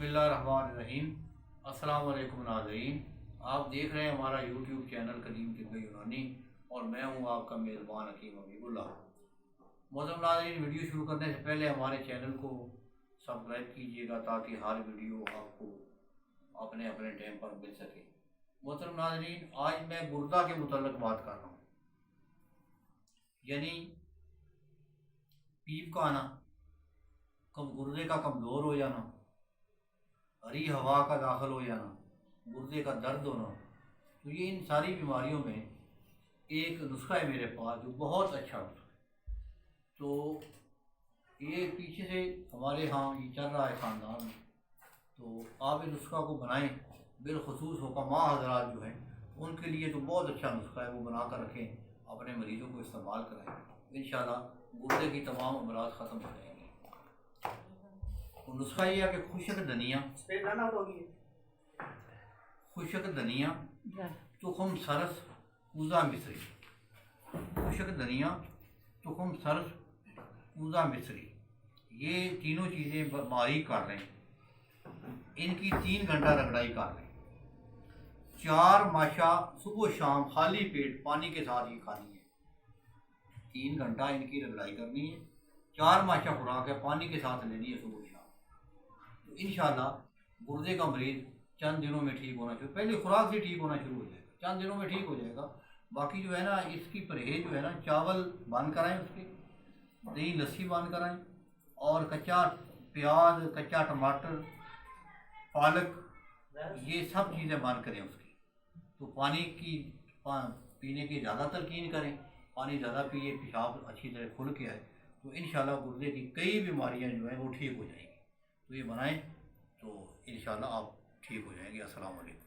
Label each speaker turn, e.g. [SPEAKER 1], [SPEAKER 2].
[SPEAKER 1] بسم اللہ الرحمن الرحیم۔ السلام علیکم ناظرین، آپ دیکھ رہے ہیں ہمارا یوٹیوب چینل قدیم طب یونانی اور میں ہوں آپ کا میزبان حکیم حبیب اللہ۔ محترم ناظرین، ویڈیو شروع کرنے سے پہلے ہمارے چینل کو سبسکرائب کیجیے گا تاکہ ہر ویڈیو آپ کو اپنے ٹائم پر مل سکے۔ محترم ناظرین، آج میں گردہ کے متعلق بات کر رہا ہوں، یعنی پیپ کا آنا، گردے کا کمزور ہو جانا، ہری ہوا کا داخل ہو جانا، گردے کا درد ہونا، تو یہ ان ساری بیماریوں میں ایک نسخہ ہے میرے پاس جو بہت اچھا نسخہ ہے۔ تو یہ پیچھے سے ہمارے ہاں یہ چل رہا ہے خاندان میں، تو آپ اس نسخہ کو بنائیں، بالخصوص حکماء حضرات جو ہیں ان کے لیے تو بہت اچھا نسخہ ہے، وہ بنا کر رکھیں، اپنے مریضوں کو استعمال کرائیں، انشاءاللہ گردے کی تمام امراض ختم ہو جائیں گے۔ نسخہ یہ ہے کہ خشک دھنیا تخم سرس کوزہ مصری، خشک دھنیا تخم سرس کوزہ مصری، یہ تینوں چیزیں باریک کر لیں، ان کی 3 گھنٹہ رگڑائی کر لیں، 4 ماشا صبح و شام خالی پیٹ پانی کے ساتھ ہی کھانی ہے، 3 گھنٹہ ان کی رگڑائی کرنی ہے، 4 ماشا خوراک ہے پانی کے ساتھ لینی ہے صبح و شام۔ تو انشاءاللہ گردے کا مریض چند دنوں میں ٹھیک ہونا شروع، پہلے خوراک سے ٹھیک ہونا شروع ہو جائے گا، چند دنوں میں ٹھیک ہو جائے گا۔ باقی جو ہے نا اس کی پرہیز جو ہے نا، چاول بند کرائیں، اس کے دہی لسی بند کرائیں، اور کچا پیاز، کچا ٹماٹر، پالک، یہ سب چیزیں بند کریں اس کی۔ تو پانی کی پینے کی زیادہ تلقین کریں، پانی زیادہ پیئے، پیشاب اچھی طرح کھل کے آئے، تو انشاءاللہ گردے کی کئی بیماریاں جو ہیں وہ ٹھیک ہو جائیں گی۔ تو یہ بنائیں تو انشاءاللہ آپ ٹھیک ہو جائیں گے۔ السلام علیکم۔